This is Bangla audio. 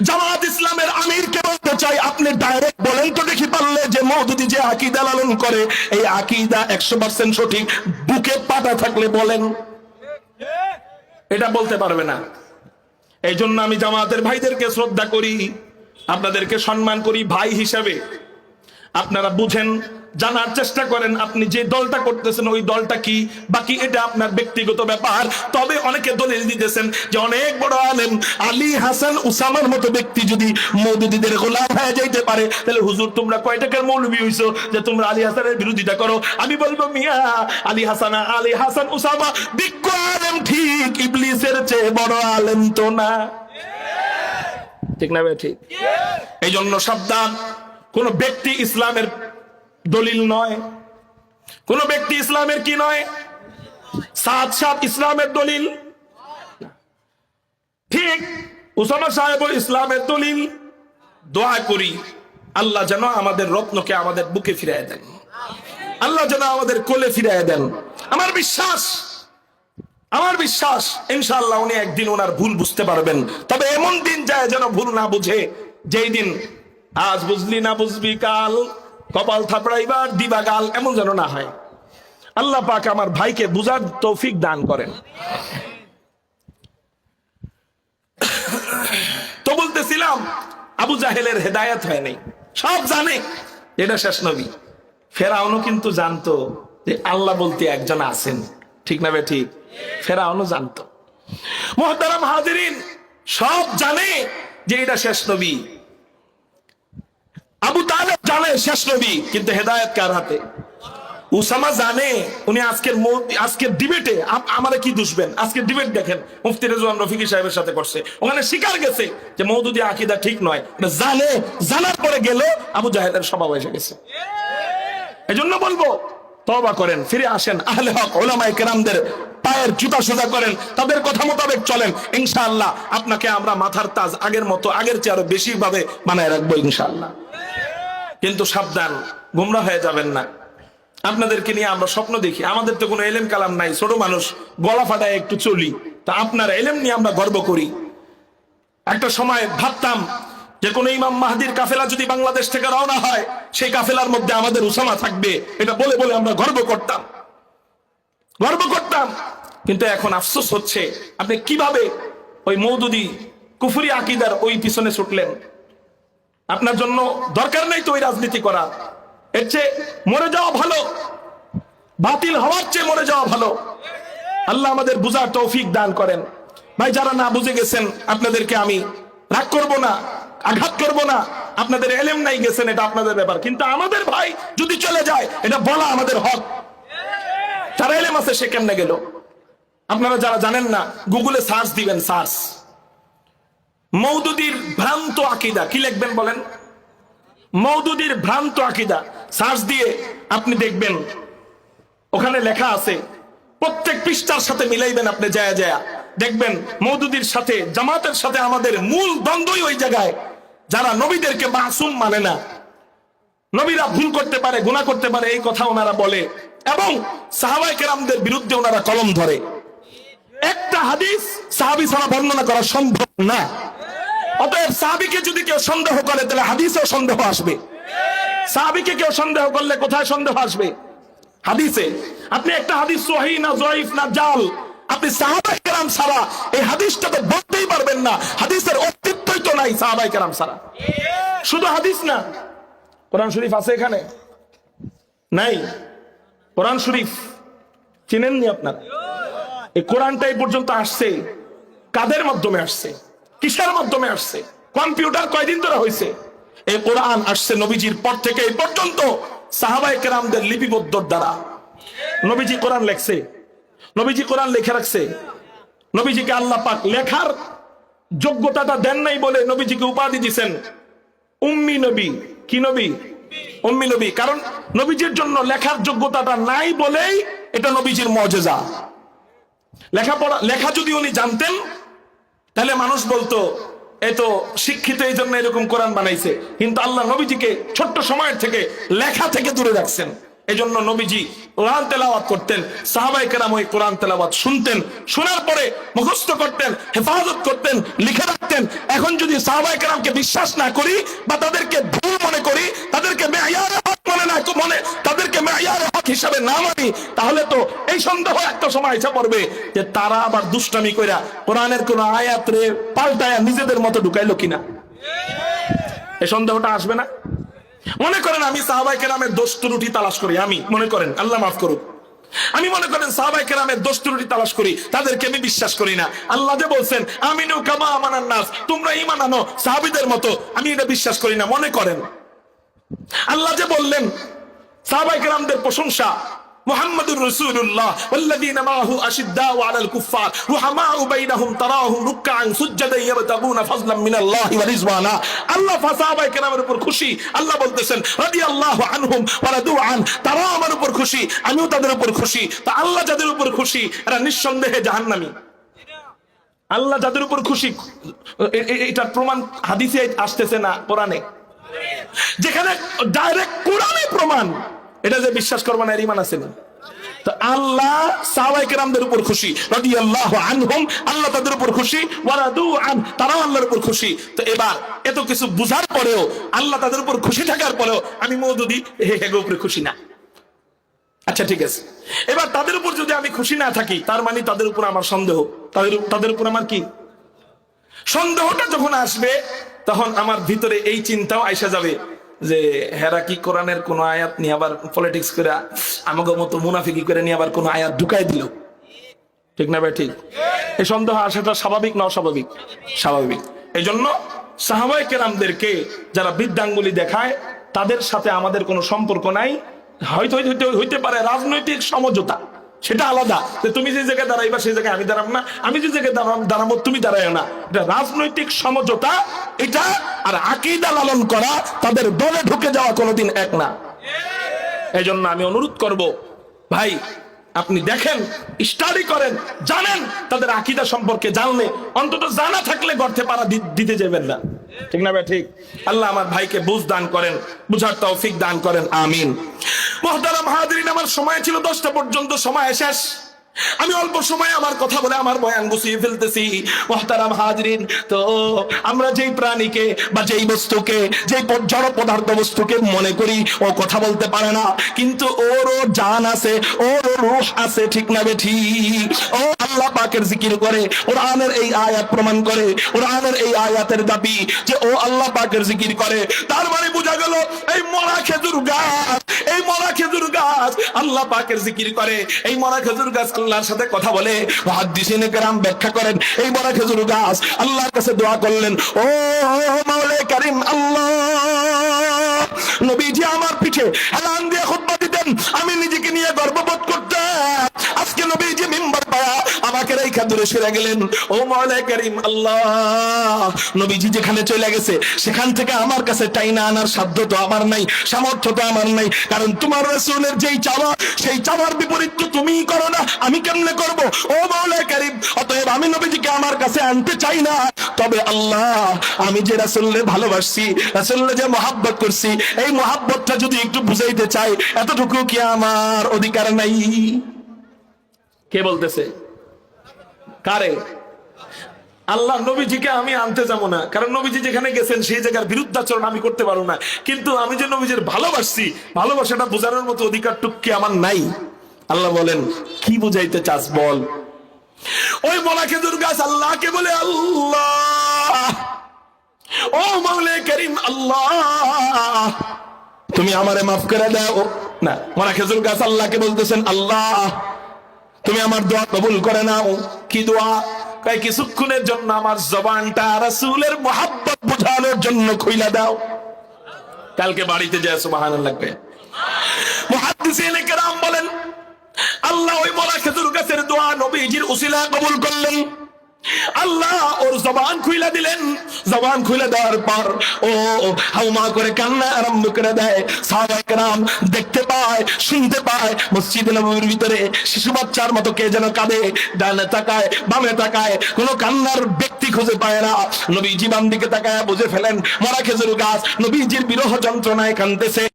জামাত ইসলামের আমিরকে বলতে চাই, আপনি ডাইরেক্ট বলেন তো দেখি পারলে যে মওদুদি যে আকীদা লালন করে এই আকীদা 100% সঠিক, বুকে পাটা থাকলে বলেন। এটা বলতে পারবে না। এই জন্য আমি জামাতের ভাইদেরকে শ্রদ্ধা করি, আপনাদেরকে সম্মান করি ভাই হিসাবে। আপনারা বুঝেন, জানার চেষ্টা করেন আপনি যে দলটা করতেছেন ওই দলটা কি, বাকি এটা আপনার ব্যক্তিগত ব্যাপার। তবে অনেকে দলিল দিতেছেন যে অনেক বড় আলেম আলী হাসান উসামার মতো ব্যক্তি যদি মওদুদীদের গোলাম হয়ে যাইতে পারে, তাহলে হুজুর তোমরা কয় টাকার মৌলবী হইছো যে তোমরা আলী হাসানের বিরোধিতা করো? আমি বলবো মিয়া, আলী হাসান উসামা বিজ্ঞ আলেম ঠিক, ইবলিসের চেয়ে বড় আলেম তো না, ঠিক না ভাই? ঠিক। এই জন্য সাবধান, কোন ব্যক্তি ইসলামের দলিল নয়, কোন ব্যক্তি ইসলামের কি নয়, সাত ইসলামের দলিল। ঠিক উসামা সাহেব ইসলামের দলিল। দোয়া করি আল্লাহ যেন আমাদের রত্নকে আমাদের বুকে ফিরিয়ে দেন, আল্লাহ যেন আমাদের কোলে ফিরিয়ে দেন। আমার বিশ্বাস ইনশাআল্লাহ উনি একদিন ওনার ভুল বুঝতে পারবেন। তবে এমন দিন যায় যেন ভুল না বুঝে, যেই দিন আজ বুঝলি না বুঝবি কাল, কপাল থাপড়াইবার দিবা গাল, এমন যেন না হয়। আল্লাহ পাক আমার ভাইকে বুঝার তৌফিক দান করেন। তো বলতেছিলাম আবু জাহেলের হেদায়েত হয় নাই, সব জানে এটা শেষ নবী। ফেরাউনও কিন্তু জানতো যে আল্লাহ বলতে একজন আছেন, ঠিক না বে ঠিক? ফেরাউনও জানতো। মুহতারাম হাজিরিন, সব জানে যে এটা শেষ নবী। আবু তালেব জানে শেষ নবী, কিন্তু হেদায়েত কার হাতে? উসামা জানে। উনি আজকের ডিবেটে আমারে কি দুষবেন, আজকের ডিবেট দেখেন মুফতি রেজওয়ান রফিকি সাহেবের সাথে করছে, ওখানে স্বীকার গেছে যে মওদুদি আকীদা ঠিক নয়। জানে, জানার পরে গেল আবু জাহেলের স্বভাব এসে গেছে। এজন্য বলবো তওবা করেন, ফিরে আসেন, আহলে হক উলামায়ে কেরামদের পায়ের জুতা সোজা করেন, তাদের কথা মোতাবেক চলেন। ইনশাআল্লাহ আপনাকে আমরা মাথার তাজ আগের মতো, আগের চেয়ে আরো বেশি ভাবে বানায় রাখবো ইনশাআল্লাহ। কিন্তু সাবধান, গুমরা হয়ে যাবেন না। আপনাদেরকে নিয়ে আমরা স্বপ্ন দেখি, আমাদের তো কোনো এলেম কালাম নাই, ছোট মানুষ, গলা ফাটায় একটু চলি, তা আপনার এলেম নিয়ে আমরা গর্ব করি। একটা সময় ভাবতাম যে কোন ইমাম মাহদির কাফেলা যদি বাংলাদেশ থেকে রওনা হয়, সেই কাফেলার মধ্যে আমাদের উসামা থাকবে, এটা বলে বলে আমরা গর্ব করতাম। কিন্তু এখন আফসোস হচ্ছে, আপনি কিভাবে ওই মওদুদি কুফরি আকীদার ওই পিছনে ছুটলেন? আপনার জন্য দরকার নেই তো ওই রাজনীতি করা, এর চেয়ে মরে যাওয়া ভালো, বাতিল হওয়ার চেয়ে মরে যাওয়া ভালো। আল্লাহ আমাদের বুঝার তৌফিক দান করেন। ভাই, যারা না বুঝে গেছেন আপনাদেরকে আমি রাগ করব না, আঘাত করব না। আপনাদের এলেম নাই, গেছেন, এটা আপনাদের ব্যাপার। কিন্তু আমাদের ভাই যদি চলে যায়, এটা বলা আমাদের হক। যারা এলেম আছে সে কেমনে গেল? আপনারা যারা জানেন না, গুগলে সার্চ দিবেন, সার্চ মওদুদির ভ্রান্ত আকীদা, কি লিখবেন বলেন? মওদুদির ভ্রান্ত আকীদা সার্চ দিয়ে আপনি দেখবেন, ওখানে লেখা আছে। প্রত্যেক পৃষ্ঠার সাথে মিলাইবেন, আপনি যায় দেখবেন মওদুদির সাথে জামাতের সাথে আমাদের মূল দ্বন্দ্বই ওই জায়গায়। যারা নবীদেরকে মাসুম মানে না, নবীরা ভুল করতে পারে, গুনাহ করতে পারে, এই কথা ওনারা বলে, এবং সাহাবায়ে কেরামদের বিরুদ্ধে ওনারা কলম ধরে। একটা হাদিস সাহাবী ছাড়া বর্ণনা করা সম্ভব না। অতএব সাহাবীকে যদি কেউ সন্দেহ করে, তাহলে হাদিসেও সন্দেহ আসবে। সাহাবীকে কেউ সন্দেহ করলে কোথায় সন্দেহ আসবে? হাদিসে। আপনি একটা হাদিস সহিহ না জয়ীফ না জাল, আপনি সাহাবায়ে কেরাম ছাড়া এই হাদিসটা তো বলতেই পারবেন না। হাদিসের অস্তিত্বই তো নাই সাহাবায়ে কেরাম ছাড়া। শুধু হাদিস না, কোরআন শরীফ আছে এখানে? নাই। কোরআন শরীফ চিনেননি আপনারা? এই কোরআনটা এই পর্যন্ত আসছে কাদের মাধ্যমে আসছে? কিসের মাধ্যমে আসছে? কম্পিউটার কয়দিন ধরে হয়েছে? এই কোরআন আসছে নবীজির পর থেকে এই পর্যন্ত সাহাবায়ে কেরামদের লিপিবদ্ধর দ্বারা। নবীজি কোরআন লেখছে, নবীজি কোরআন লিখে রাখছে। নবীজিকে আল্লাহ পাক লেখার যোগ্যতাটা দেন নাই বলে নবীজিকে উপাধি দিয়েছেন উম্মি নবী। কি নবী? উম্মি নবী। কারণ নবীজির জন্য লেখার যোগ্যতাটা নাই বলেই এটা নবীজির মুজিজা। লেখা যদি উনি জানতেন, তাহলে মানুষ বলতো এ তো শিক্ষিত, এই জন্য এরকম কোরআন বানাইছে। কিন্তু আল্লাহ নবীজিকে ছোট্ট সময়ের থেকে লেখা থেকে দূরে রাখছেন। এজন্য নবীজি কোরআন তেলাওয়াত করতেন, সাহাবায়ে কেরাম ওই কোরআন তেলাওয়াত শুনতেন, শোনার পরে মুখস্থ করতেন, হেফাজত করতেন, লিখে রাখতেন। এখন যদি সাহাবায়ে কেরামকে বিশ্বাস না করি বা তাদেরকে ভুল মনে করি, তাদেরকে মেয়ারে হক তাদেরকে মেয়ারে হক হিসাবে না মানি, তাহলে তো এই সন্দেহ একটা সময় এসে পড়বে যে তারা আবার দুষ্টামি কইরা কোরআনের কোন আয়াত রে পাল্টায়া নিজেদের মতো ঢুকাইলো কিনা। এই সন্দেহটা আসবে না? মনে করেন আমি সাহাবায়ে কেরামের দোষ ত্রুটি তালাশ করি, আমি মনে করেন, আল্লাহ মাফ করুক, আমি মনে করেন সাহাবায়ে কেরামের দোষ ত্রুটি তালাশ করি, তাদেরকে আমি বিশ্বাস করি না। আল্লাহ যে বলছেন আমিনু কামা আমানান নাস, তোমরা ঈমান আনো সাহাবীদের মতো, আমি এটা বিশ্বাস করি না। মনে করেন আল্লাহ যে বললেন সাহাবায়ে কেরামদের প্রশংসা, মুহাম্মাদুর রাসূলুল্লাহ ওয়াল্লাযীনা মাআহু আশিদ্দাউ আলাল কুফফার রুহামাউ বাইনাহুম তারাহুম রুকআন সুজদান ইয়াবতাগুনা ফাজলাম মিনাল্লাহি ওয়া রিজওয়ানা। আল্লাহ সাহাবায়ে কেরামের উপর খুশি, আল্লাহ বলতেছেন রাদিয়াল্লাহু আনহুম ওয়া রাদু আন, তারা আমার উপর খুশি, আমিও তাদের উপর খুশি। তা আল্লাহ যাদের উপর খুশি এরা নিঃসন্দেহে জাহান্নামী। আল্লাহ যাদের উপর খুশি, এটার প্রমাণ হাদিসে আসতেছে না কোরআনে? যেখানে ডাইরেক্ট কোরআনে প্রমাণ, এটা যে বিশ্বাস করবে না এর ঈমান আছে না? তো আল্লাহ সাহাবায়ে কেরামদের উপর খুশি, রাদিয়াল্লাহু আনহুম, আল্লাহ তাদের উপর খুশি, ওয়া রাদু আন, তারাও আল্লাহর উপর খুশি। তো এবার এত কিছু বুঝার পরেও, আল্লাহ তাদের উপর খুশি থাকার পরেও আমি মওদুদি এর উপরে খুশি না। আচ্ছা ঠিক আছে, এবার তাদের উপর যদি আমি খুশি না থাকি, তার মানে তাদের উপর আমার সন্দেহ, তাদের উপর আমার কি সন্দেহটা যখন আসবে, তখন আমার ভিতরে এই চিন্তাও আইসা যাবে যে হেরা কি কোরআনের কোন আয়াত নিয়ে আবার পলিটিক্স করে আমাকে মতো মুনাফিকি করে নিয়ে আবার কোন আয়াত ঢুকাই দিল। ঠিক না ভাই? ঠিক। এই সন্দেহ আসাটা স্বাভাবিক না অস্বাভাবিক? স্বাভাবিক। এই জন্য সাহাবায়ে কেরামদেরকে যারা বৃদ্ধাঙ্গুলি দেখায়, তাদের সাথে আমাদের কোনো সম্পর্ক নাই। হয়তো হইতে পারে রাজনৈতিক সমঝোতা, সেটা আলাদা, যে তুমি যে জায়গায় দাঁড়াইবা সেই জায়গায় আমি দাঁড়াবো না, আমি যে জায়গায় দাঁড়াবো তুমি দাঁড়াইও না, এটা রাজনৈতিক সমঝোতা। এটা আর আকীদা লালন করা, তাদের দলে ঢুকে যাওয়া কোনোদিন এক না। এই জন্য আমি অনুরোধ করব, ভাই আপনি দেখেন, স্টাডি করেন, জানেন তাদের আকীদা সম্পর্কে, জানলে অন্তত জানা থাকলে গর্তে পাড়া দিতে যাবেন না। ঠিক না ভাই? ঠিক। আল্লাহ আমার ভাইকে বুঝ দান করেন, বুঝার তৌফিক দান করেন, আমিন। মুহতারাম হাজিরিন, আমার সময় ছিল 10টা পর্যন্ত, সময় শেষ। আমি অল্প সময় আমার কথা বলে আমার বয়ান গুছিয়ে ফেলতেছি। মুহতারাম হাজিরিন, তো আমরা যেই প্রাণীকে বা যেই বস্তুকে, যেই জড় পদার্থ বস্তুকে মনে করি ও কথা বলতে পারে না, কিন্তু ওরও জান আছে, ওরও রূহ আছে। ঠিক না ঠিক? ও আল্লাহ পাকের জিকির করে, কোরআনের এই আয়াত প্রমাণ করে, কোরআনের এই আয়াতের দাবি যে ও আল্লাহ পাকের জিকির করে। তার মানে বোঝা গেল এই মরা খেজুর গাছ, এই মরা খেজুর গাছ আল্লাহ পাকের জিকির করে। এই মরা খেজুর গাছ আল্লাহর সাথে কথা বলে। মুহাদ্দিসিনে কেরাম ব্যাখ্যা করেন, এই মরা খেজুর গাছ আল্লাহর কাছে দোয়া করলেন, ও মাওলানা কারীম আল্লাহ, নবীজি আমার পিঠে এলান দিয়ে খুতবা দিতেন, আমি নিজেকে নিয়ে গর্ববোধ করতাম। আজকে নবীজি মিম্বার পায়া আমাকে রেখা দূরে সরে গেলেন। ও মাওলানা কারীম আল্লাহ, নবীজি যেখানে চলে গেছে সেখান থেকে আমার কাছে টাইনা আনার সাধ্য তো আমার নাই, সামর্থ্য তো আমার নাই, কারণ তোমার রাসূলের যেই চাওয়া, সেই চাওয়ার বিপরীত তো তুমিই করো না, আমি কেমনে করব? ও মাওলানা কারীম, অতএব আমি নবীজিকে আমার কাছে আনতে চাই না। তবে আল্লাহ, আমি যে রাসূলকে ভালোবাসি, রাসূলকে যে মহব্বত করছি, এই মহব্বতটা যদি একটু বুঝাইতে চাই, এতটুকু কি আমার অধিকার নাই? কে বলতেছে? কারে? আল্লাহ। নবীজিকে আমি আনতে যাব না, কারণ নবীজি যেখানে গেছেন সেই জায়গার বিরুদ্ধাচরণ আমি করতে পারবো না, কিন্তু আমি যে নবীজির ভালোবাসছি, ভালোবাসাটা বোঝানোর মতো অধিকারটুকু কি আমার নাই? আল্লাহ বলেন, কি বুঝাইতে চাস বল? ওই মরা খেজুর গাছ আল্লাহকে বলে, আল্লাহ, ও মাওলানা কারীম আল্লাহ, তুমি আমারে মাফ করে দাও না। মরা খেজুর গাছ আল্লাহকে বলতেছেন, আল্লাহ তুমি আমার দোয়া কবুল করে নাও। কি দোয়া? কয় কিছুক্ষণের জন্য আমার জবানটা রাসূলের মহব্বত বোঝানোর জন্য খুইলা দাও। কালকে বাড়িতে যায় সুবহানাল্লাহ লাগবে। মুহাদ্দিসিনে কেরাম বলেন, আল্লাহ ওই মরা খেজুর গাছের দোয়া নবীজির উসিলা কবুল করলেন। আল্লাহ ওর জবান খুইলা দিলেন। জবান খুলে দেওয়ার পর ও হাউমা করে কান্না আরম্ভ করে দেয়। সাহাবায়ে কেরাম দেখতে পায়, শুনতে পায়, মসজিদে নববীর ভিতরে শিশু বাচ্চার মতো কে যেন কাঁদে, ডানে তাকায়, বামে তাকায়, কোনো কান্নার ব্যক্তি খুঁজে পায় না। নবীজি বাম দিকে তাকায় বুঝে ফেলেন মরা খেজুর গাছ নবীজির বিরহ যন্ত্রণায় কাঁদতেছে।